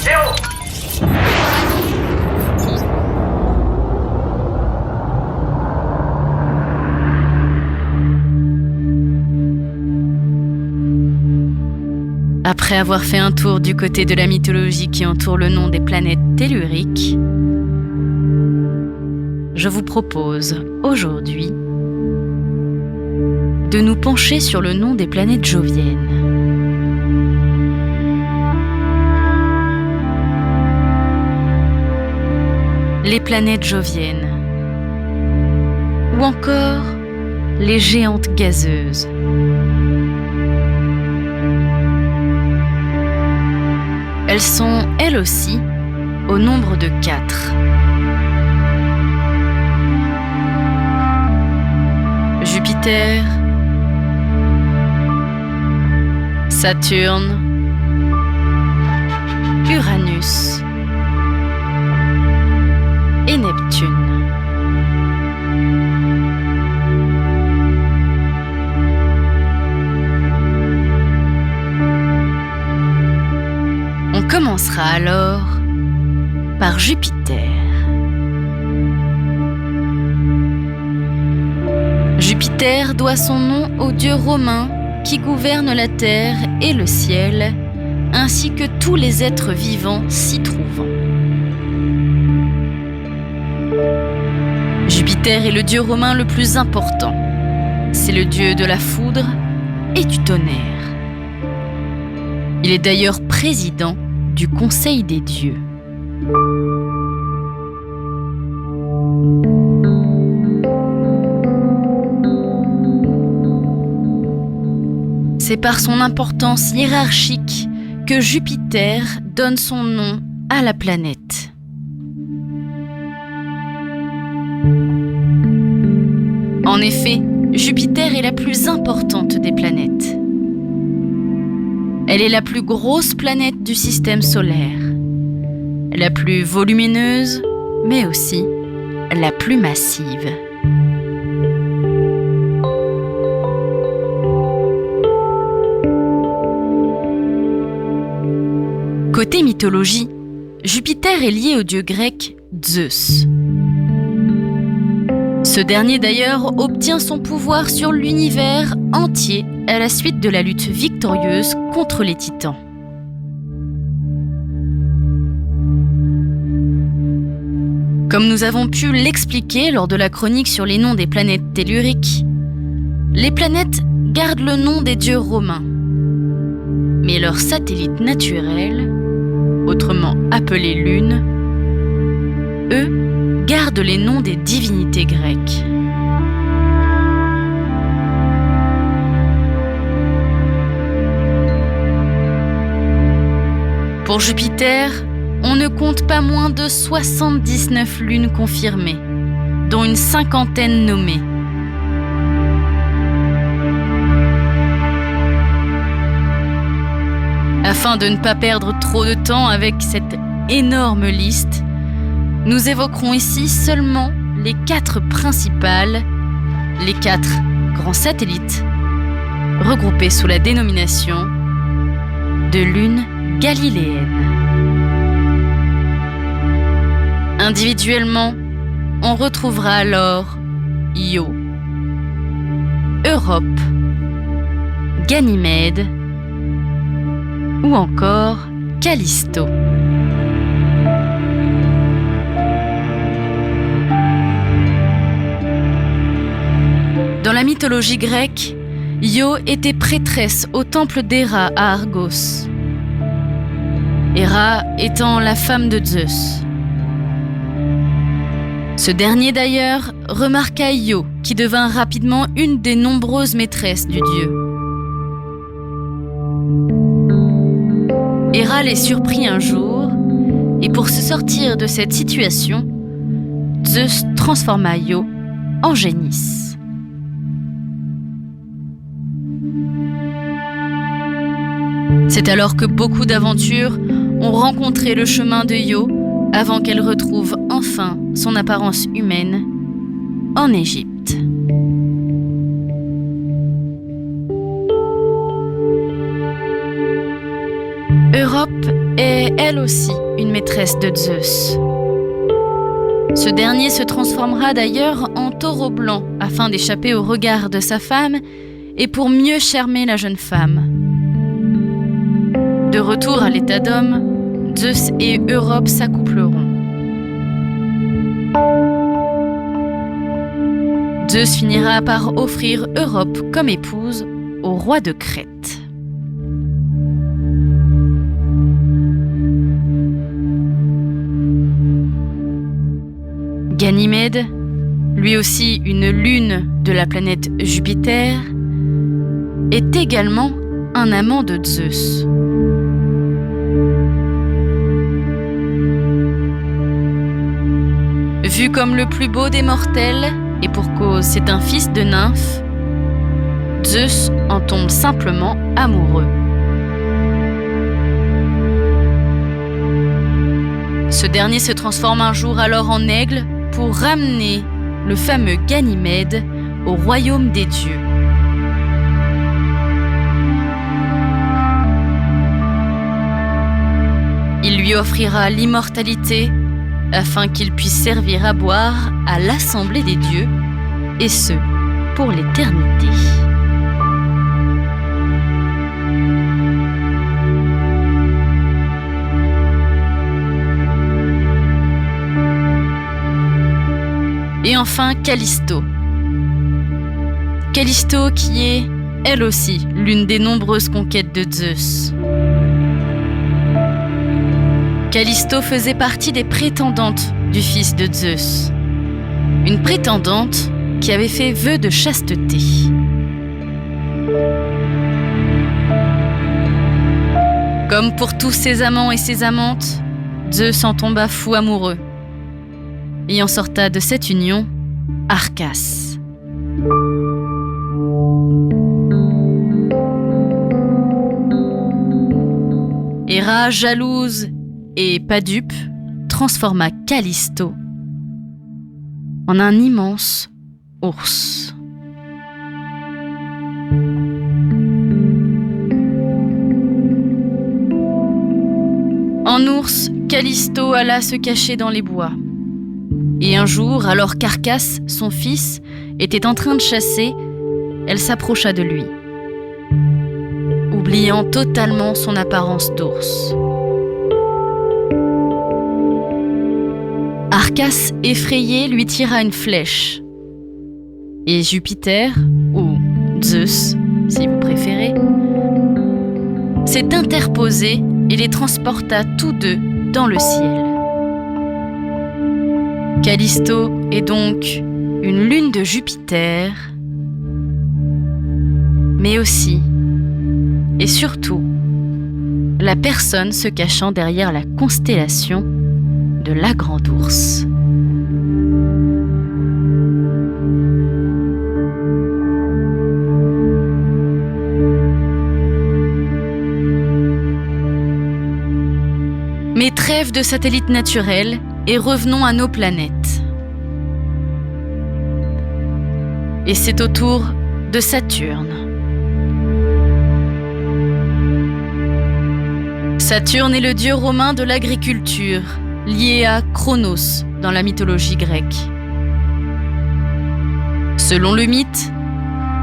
0. Après avoir fait un tour du côté de la mythologie qui entoure le nom des planètes telluriques, je vous propose aujourd'hui de nous pencher sur le nom des planètes joviennes. Les planètes joviennes, ou encore les géantes gazeuses. Elles sont, elles aussi, au nombre de 4. Jupiter, Saturne, Uranus et Neptune. On commencera alors par Jupiter. Jupiter doit son nom au dieu romain qui gouverne la terre et le ciel, ainsi que tous les êtres vivants s'y trouvant. Jupiter est le dieu romain le plus important. C'est le dieu de la foudre et du tonnerre. Il est d'ailleurs président du Conseil des dieux. C'est par son importance hiérarchique que Jupiter donne son nom à la planète. En effet, Jupiter est la plus importante des planètes. Elle est la plus grosse planète du système solaire, la plus volumineuse, mais aussi la plus massive. Côté mythologie, Jupiter est lié au dieu grec Zeus. Ce dernier d'ailleurs obtient son pouvoir sur l'univers entier à la suite de la lutte victorieuse contre les Titans. Comme nous avons pu l'expliquer lors de la chronique sur les noms des planètes telluriques, les planètes gardent le nom des dieux romains, mais leurs satellites naturels, autrement appelés lunes, eux, gardent les noms des divinités grecques. Pour Jupiter, on ne compte pas moins de 79 lunes confirmées, dont une 50aine nommées. Afin de ne pas perdre trop de temps avec cette énorme liste, nous évoquerons ici seulement les 4 principales, les 4 grands satellites, regroupés sous la dénomination de lunes galiléennes. Individuellement, on retrouvera alors Io, Europe, Ganymède ou encore Callisto. Dans la mythologie grecque, Io était prêtresse au temple d'Héra à Argos. Héra étant la femme de Zeus. Ce dernier d'ailleurs remarqua Io, qui devint rapidement une des nombreuses maîtresses du dieu. Héra les surprit un jour, et pour se sortir de cette situation, Zeus transforma Io en génisse. C'est alors que beaucoup d'aventures ont rencontré le chemin de Io avant qu'elle retrouve enfin son apparence humaine en Égypte. Europe est elle aussi une maîtresse de Zeus. Ce dernier se transformera d'ailleurs en taureau blanc afin d'échapper au regard de sa femme et pour mieux charmer la jeune femme. De retour à l'état d'homme, Zeus et Europe s'accoupleront. Zeus finira par offrir Europe comme épouse au roi de Crète. Ganymède, lui aussi une lune de la planète Jupiter, est également un amant de Zeus. Vu comme le plus beau des mortels, et pour cause c'est un fils de nymphe, Zeus en tombe simplement amoureux. Ce dernier se transforme un jour alors en aigle pour ramener le fameux Ganymède au royaume des dieux. Il lui offrira l'immortalité afin qu'il puisse servir à boire à l'assemblée des dieux, et ce, pour l'éternité. Et enfin, Callisto. Callisto qui est, elle aussi, l'une des nombreuses conquêtes de Zeus. Callisto faisait partie des prétendantes du fils de Zeus. Une prétendante qui avait fait vœu de chasteté. Comme pour tous ses amants et ses amantes, Zeus en tomba fou amoureux. Et en sorta de cette union Arcas. Héra, jalouse et pas dupe, transforma Callisto en un immense ours. En ours, Callisto alla se cacher dans les bois. Et un jour, alors qu'Arcas, son fils, était en train de chasser, elle s'approcha de lui, oubliant totalement son apparence d'ours. Arcas, effrayé, lui tira une flèche. Et Jupiter, ou Zeus, si vous préférez, s'est interposé et les transporta tous deux dans le ciel. Callisto est donc une lune de Jupiter, mais aussi, et surtout, la personne se cachant derrière la constellation de la Grande Ourse. Mais trêve de satellites naturels et revenons à nos planètes. Et c'est au tour de Saturne. Saturne est le dieu romain de l'agriculture, lié à Chronos dans la mythologie grecque. Selon le mythe,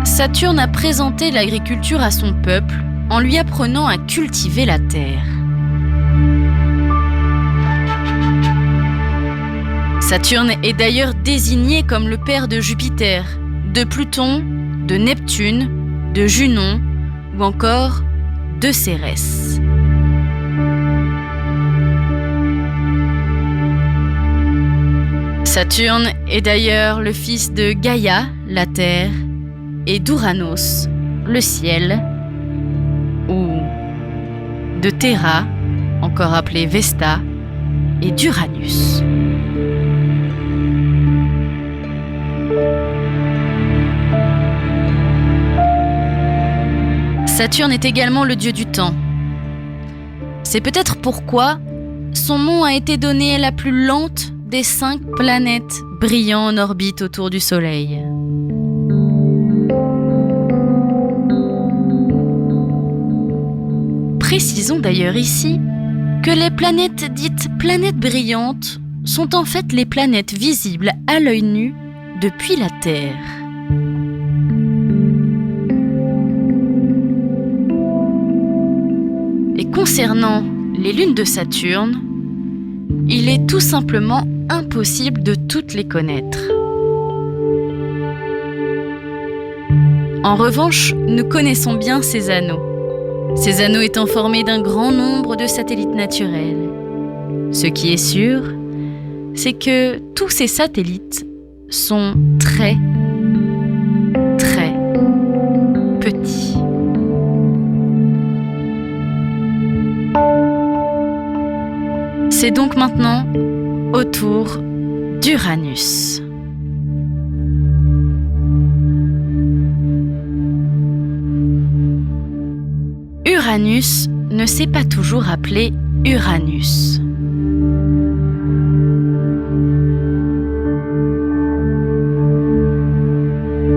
Saturne a présenté l'agriculture à son peuple en lui apprenant à cultiver la terre. Saturne est d'ailleurs désigné comme le père de Jupiter, de Pluton, de Neptune, de Junon ou encore de Cérès. Saturne est d'ailleurs le fils de Gaïa, la terre, et d'Ouranos, le ciel, ou de Terra, encore appelée Vesta, et d'Uranus. Saturne est également le dieu du temps. C'est peut-être pourquoi son nom a été donné à la plus lente des 5 planètes brillant en orbite autour du Soleil. Précisons d'ailleurs ici que les planètes dites planètes brillantes sont en fait les planètes visibles à l'œil nu depuis la Terre. Et concernant les lunes de Saturne, il est tout simplement impossible de toutes les connaître. En revanche, nous connaissons bien ces anneaux. Ces anneaux étant formés d'un grand nombre de satellites naturels. Ce qui est sûr, c'est que tous ces satellites sont très, très petits. C'est donc maintenant au tour d'Uranus. Uranus ne s'est pas toujours appelé Uranus.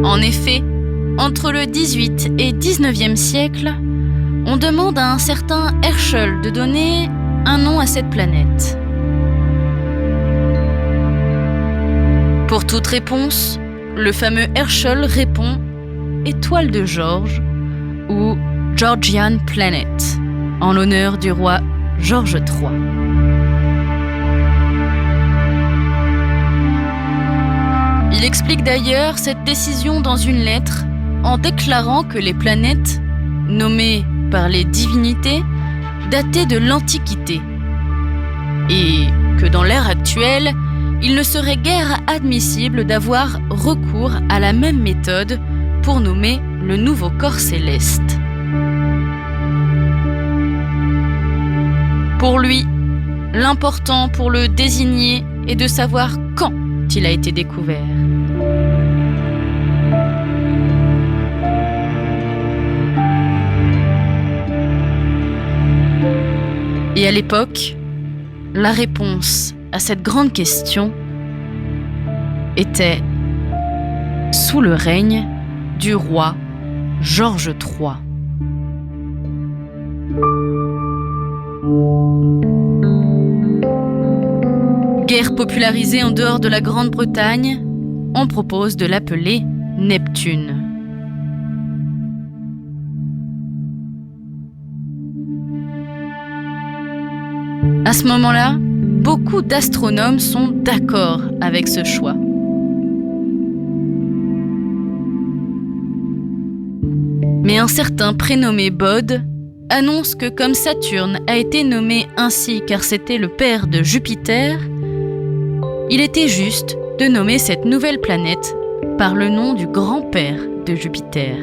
En effet, entre le 18 et 19e siècle, on demande à un certain Herschel de donner un nom à cette planète. Pour toute réponse, le fameux Herschel répond « Étoile de George » ou « Georgian Planet » en l'honneur du roi George III. Il explique d'ailleurs cette décision dans une lettre en déclarant que les planètes, nommées par les divinités, dataient de l'Antiquité et que dans l'ère actuelle, il ne serait guère admissible d'avoir recours à la même méthode pour nommer le nouveau corps céleste. Pour lui, l'important pour le désigner est de savoir quand il a été découvert. Et à l'époque, la réponse à cette grande question était sous le règne du roi George III. Guère popularisée en dehors de la Grande-Bretagne, on propose de l'appeler Neptune. À ce moment-là, beaucoup d'astronomes sont d'accord avec ce choix. Mais un certain prénommé Bode annonce que comme Saturne a été nommé ainsi car c'était le père de Jupiter, il était juste de nommer cette nouvelle planète par le nom du grand-père de Jupiter.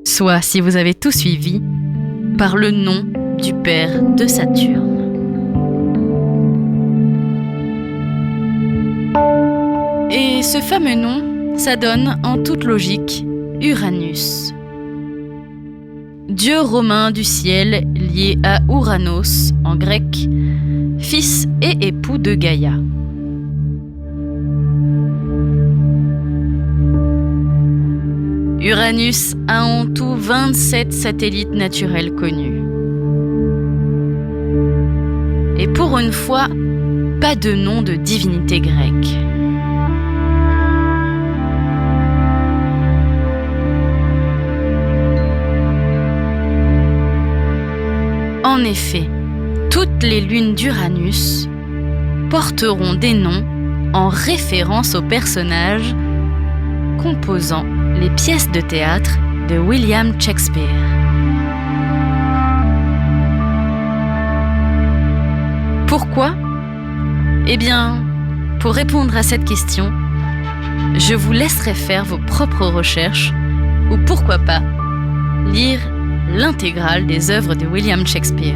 Soit, si vous avez tout suivi, par le nom du père de Saturne. Et ce fameux nom, ça donne en toute logique Uranus. Dieu romain du ciel lié à Ouranos en grec, fils et époux de Gaïa. Uranus a en tout 27 satellites naturels connus. Et pour une fois, pas de nom de divinité grecque. En effet, toutes les lunes d'Uranus porteront des noms en référence aux personnages composant les pièces de théâtre de William Shakespeare. Pourquoi ? Eh bien, pour répondre à cette question, je vous laisserai faire vos propres recherches ou pourquoi pas lire l'intégrale des œuvres de William Shakespeare.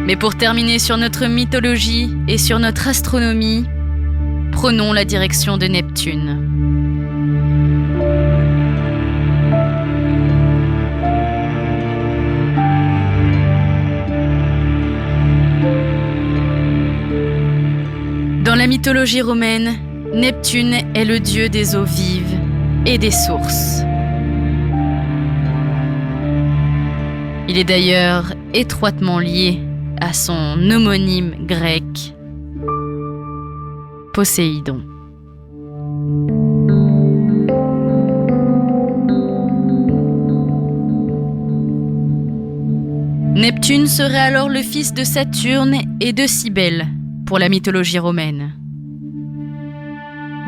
Mais pour terminer sur notre mythologie et sur notre astronomie, prenons la direction de Neptune. Dans la mythologie romaine, Neptune est le dieu des eaux vives et des sources. Il est d'ailleurs étroitement lié à son homonyme grec, Poséidon. Neptune serait alors le fils de Saturne et de Cybèle pour la mythologie romaine.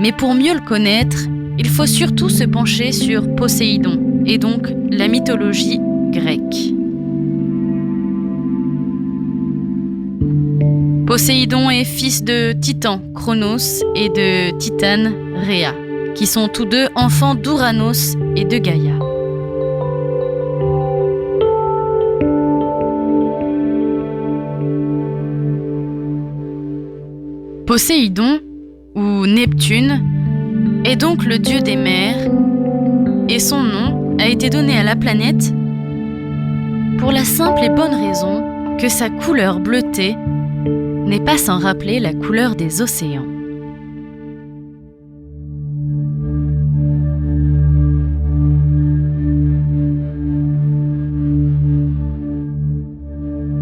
Mais pour mieux le connaître, il faut surtout se pencher sur Poséidon et donc la mythologie grecque. Poséidon est fils de Titan, Chronos, et de Titane, Rhea, qui sont tous deux enfants d'Ouranos et de Gaïa. Poséidon, ou Neptune, est donc le dieu des mers, et son nom a été donné à la planète pour la simple et bonne raison que sa couleur bleutée n'est pas sans rappeler la couleur des océans.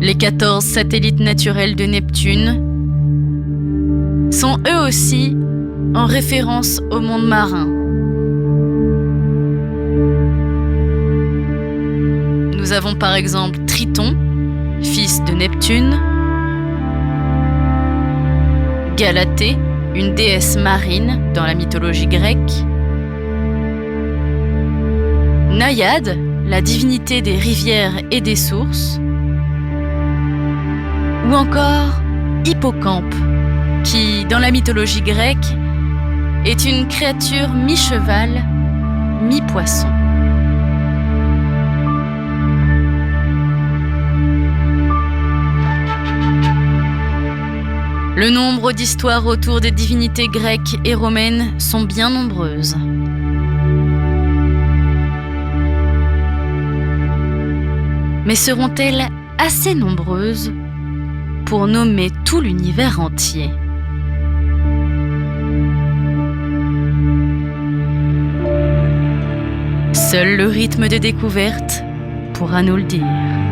Les 14 satellites naturels de Neptune sont eux aussi en référence au monde marin. Nous avons par exemple Triton, fils de Neptune, Galatée, une déesse marine dans la mythologie grecque, Naïade, la divinité des rivières et des sources, ou encore Hippocampe, qui, dans la mythologie grecque, est une créature mi-cheval, mi-poisson. Le nombre d'histoires autour des divinités grecques et romaines sont bien nombreuses. Mais seront-elles assez nombreuses pour nommer tout l'univers entier ? Seul le rythme des découvertes pourra nous le dire.